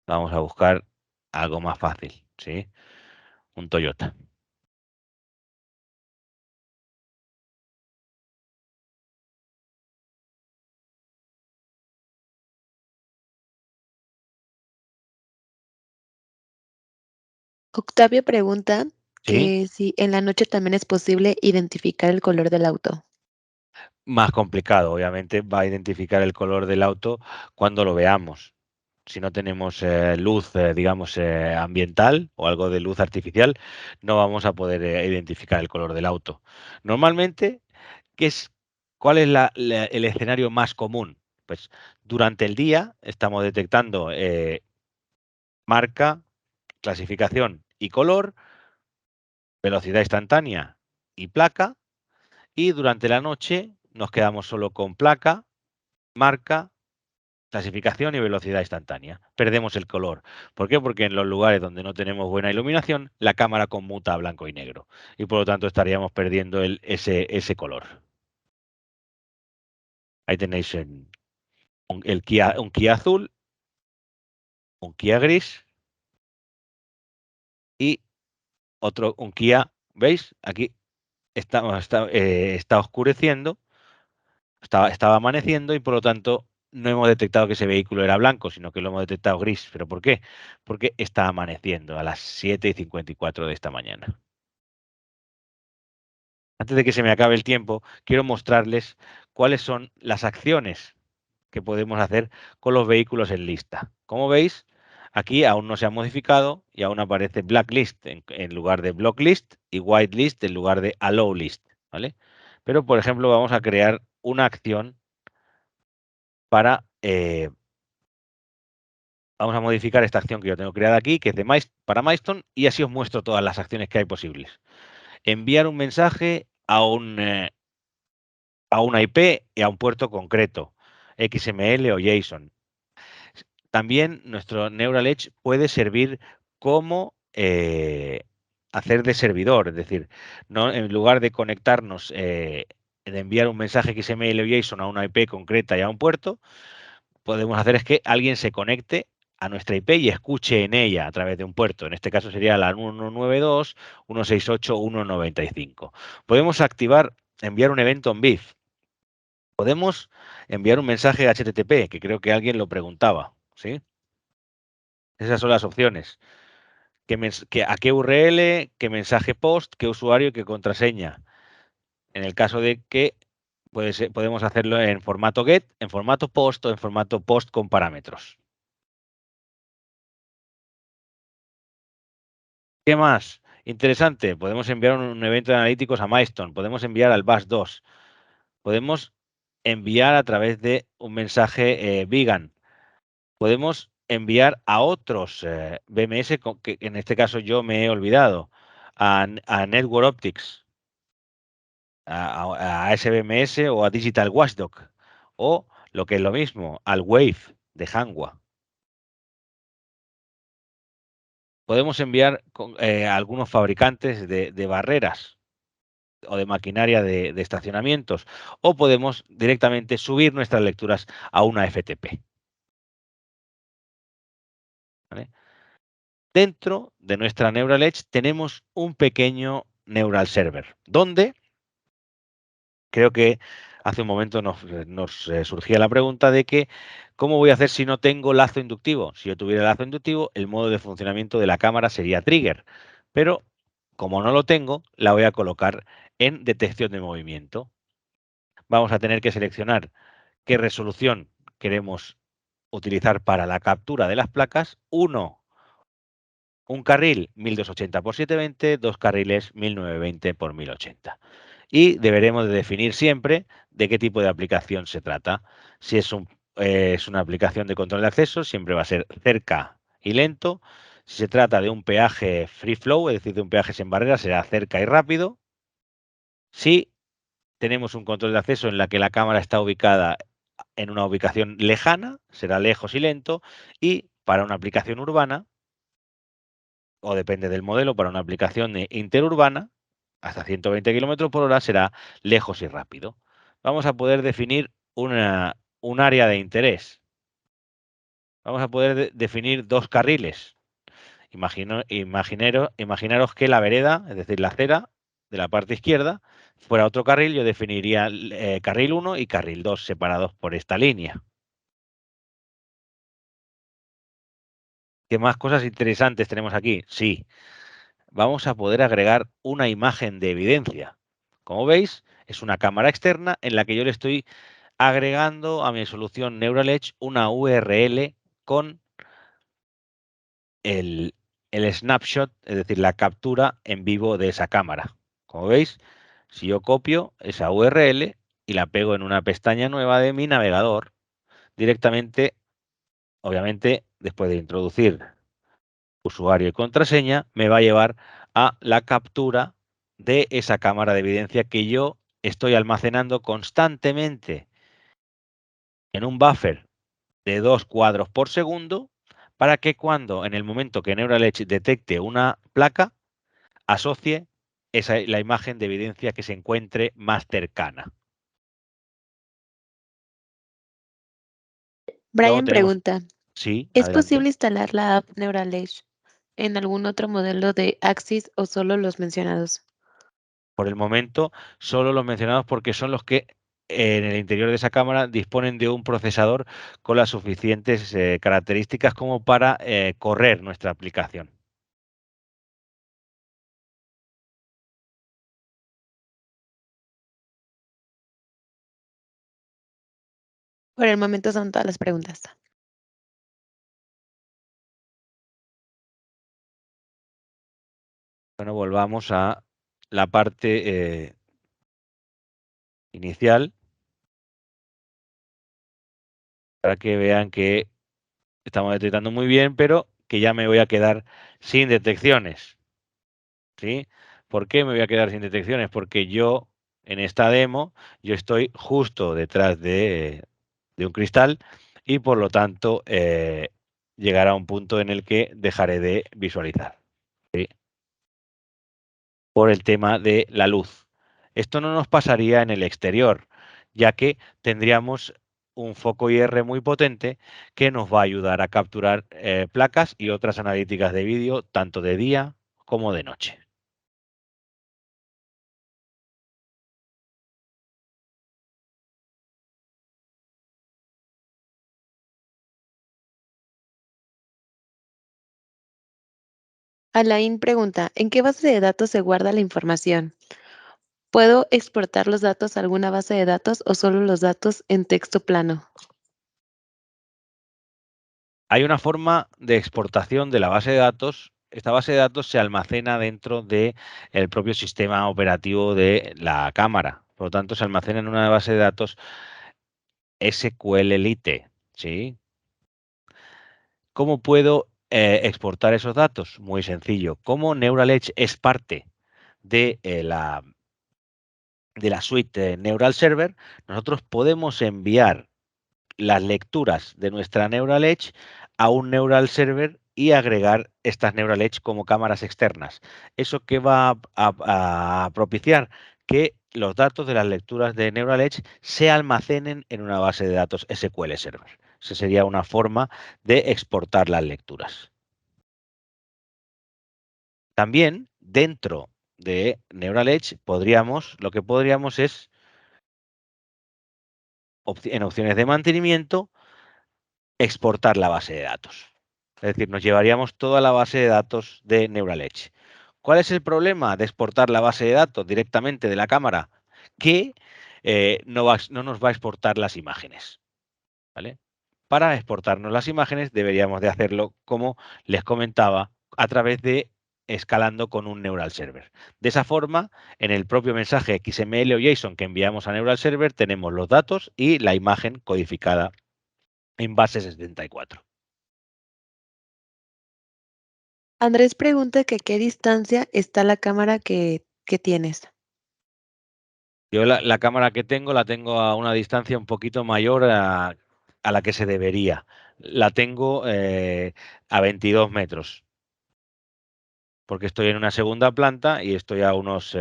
Speaker 1: vamos a buscar algo más fácil, ¿sí? Un Toyota.
Speaker 2: Octavio pregunta
Speaker 1: ¿Sí?
Speaker 2: que si en la noche también es posible identificar el color del auto.
Speaker 1: Más complicado, obviamente, va a identificar el color del auto cuando lo veamos. Si no tenemos luz, digamos, ambiental o algo de luz artificial, no vamos a poder identificar el color del auto. Normalmente, ¿qué es, ¿cuál es el escenario más común? Pues durante el día estamos detectando marca, clasificación y color, velocidad instantánea y placa, y durante la noche nos quedamos solo con placa, marca, clasificación y velocidad instantánea. Perdemos el color. ¿Por qué? Porque en los lugares donde no tenemos buena iluminación, la cámara conmuta a blanco y negro. Y por lo tanto estaríamos perdiendo ese color. Ahí tenéis un Kia azul, un Kia gris y un Kia. ¿Veis? Aquí está oscureciendo, estaba amaneciendo y por lo tanto no hemos detectado que ese vehículo era blanco, sino que lo hemos detectado gris. ¿Pero por qué? Porque está amaneciendo a las 7:54 de esta mañana. Antes de que se me acabe el tiempo, quiero mostrarles cuáles son las acciones que podemos hacer con los vehículos en lista. Como veis, aquí aún no se ha modificado y aún aparece blacklist en lugar de blocklist y whitelist en lugar de allow list, ¿vale? Pero, por ejemplo, vamos a crear una acción para, vamos a modificar esta acción que yo tengo creada aquí, que es para Milestone, y así os muestro todas las acciones que hay posibles. Enviar un mensaje a una IP y a un puerto concreto, XML o JSON. También nuestro Neural Edge puede servir como hacer de servidor, es decir, no, en lugar de conectarnos, de enviar un mensaje XML o JSON a una IP concreta y a un puerto, podemos hacer es que alguien se conecte a nuestra IP y escuche en ella a través de un puerto. En este caso sería la 192.168.195. Podemos enviar un evento en BIF. Podemos enviar un mensaje HTTP, que creo que alguien lo preguntaba, ¿sí? Esas son las opciones. ¿A qué URL, qué mensaje post, qué usuario y qué contraseña? En el caso de que podemos hacerlo en formato GET, en formato POST o en formato POST con parámetros. ¿Qué más? Interesante. Podemos enviar un evento de analíticos a Milestone. Podemos enviar al BUS2. Podemos enviar a través de un mensaje vegan. Podemos enviar a otros BMS, que en este caso yo me he olvidado, a Network Optics, a SBMS o a Digital Watchdog, o lo que es lo mismo, al Wave de Hanwha. Podemos enviar a algunos fabricantes de barreras o de maquinaria de estacionamientos, o podemos directamente subir nuestras lecturas a una FTP. ¿Vale? Dentro de nuestra Neural Edge tenemos un pequeño Neural Server, donde creo que hace un momento nos surgía la pregunta de que, ¿cómo voy a hacer si no tengo lazo inductivo? Si yo tuviera lazo inductivo, el modo de funcionamiento de la cámara sería trigger, pero como no lo tengo, la voy a colocar en detección de movimiento. Vamos a tener que seleccionar qué resolución queremos utilizar para la captura de las placas. Un carril 1280 por 720, dos carriles 1920 por 1080. Y deberemos de definir siempre de qué tipo de aplicación se trata. Si es una aplicación de control de acceso, siempre va a ser cerca y lento. Si se trata de un peaje free flow, es decir, de un peaje sin barreras, será cerca y rápido. Si tenemos un control de acceso en la que la cámara está ubicada en una ubicación lejana, será lejos y lento. Y para una aplicación urbana, o depende del modelo, para una aplicación interurbana, hasta 120 kilómetros por hora será lejos y rápido. Vamos a poder definir un área de interés. Vamos a poder definir dos carriles. Imaginaros que la vereda, es decir, la acera de la parte izquierda, fuera otro carril, yo definiría carril 1 y carril 2 separados por esta línea. ¿Qué más cosas interesantes tenemos aquí? Sí, vamos a poder agregar una imagen de evidencia. Como veis, es una cámara externa en la que yo le estoy agregando a mi solución Neural Edge una URL con el, el snapshot, es decir, la captura en vivo de esa cámara. Como veis, si yo copio esa URL y la pego en una pestaña nueva de mi navegador, directamente, obviamente, después de introducir usuario y contraseña, me va a llevar a la captura de esa cámara de evidencia que yo estoy almacenando constantemente en un buffer de 2 cuadros por segundo para que cuando en el momento que Neural Edge detecte una placa, asocie la imagen de evidencia que se encuentre más cercana. Luego
Speaker 2: Brian
Speaker 1: tenemos,
Speaker 2: pregunta,
Speaker 1: sí,
Speaker 2: ¿es
Speaker 1: adelante.
Speaker 2: posible instalar la app Neural Edge en algún otro modelo de Axis o solo los mencionados?
Speaker 1: Por el momento, solo los mencionados porque son los que en el interior de esa cámara disponen de un procesador con las suficientes características como para correr nuestra aplicación.
Speaker 2: Por el momento son todas las preguntas.
Speaker 1: Bueno, volvamos a la parte inicial para que vean que estamos detectando muy bien, pero que ya me voy a quedar sin detecciones. ¿Sí? ¿Por qué me voy a quedar sin detecciones? Porque yo, en esta demo, yo estoy justo detrás de un cristal y por lo tanto llegará un punto en el que dejaré de visualizar. ¿Sí? Por el tema de la luz. Esto no nos pasaría en el exterior, ya que tendríamos un foco IR muy potente que nos va a ayudar a capturar placas y otras analíticas de vídeo tanto de día como de noche.
Speaker 2: Alain pregunta, ¿en qué base de datos se guarda la información? ¿Puedo exportar los datos a alguna base de datos o solo los datos en texto plano?
Speaker 1: Hay una forma de exportación de la base de datos. Esta base de datos se almacena dentro del propio sistema operativo de la cámara. Por lo tanto, se almacena en una base de datos SQLite. ¿Sí? ¿Cómo puedo exportar esos datos? Muy sencillo. Como Neural Edge es parte de la suite Neural Server, nosotros podemos enviar las lecturas de nuestra Neural Edge a un Neural Server y agregar estas Neural Edge como cámaras externas. ¿Eso qué va a propiciar? Que los datos de las lecturas de Neural Edge se almacenen en una base de datos SQL Server. Esa sería una forma de exportar las lecturas. También dentro de Neural Edge lo que podríamos es en opciones de mantenimiento, exportar la base de datos. Es decir, nos llevaríamos toda la base de datos de Neural Edge. ¿Cuál es el problema de exportar la base de datos directamente de la cámara? Que no nos va a exportar las imágenes. ¿Vale? Para exportarnos las imágenes deberíamos de hacerlo, como les comentaba, a través de escalando con un Neural Server. De esa forma, en el propio mensaje XML o JSON que enviamos a Neural Server tenemos los datos y la imagen codificada en base 74.
Speaker 2: Andrés pregunta que qué distancia está la cámara que tienes.
Speaker 1: Yo la cámara que tengo la tengo a una distancia un poquito mayor a la que se debería. La tengo a 22 metros, porque estoy en una segunda planta y estoy a unos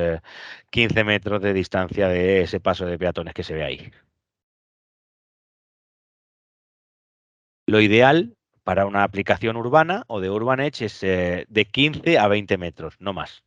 Speaker 1: 15 metros de distancia de ese paso de peatones que se ve ahí. Lo ideal para una aplicación urbana o de Urban Edge es de 15 a 20 metros, no más.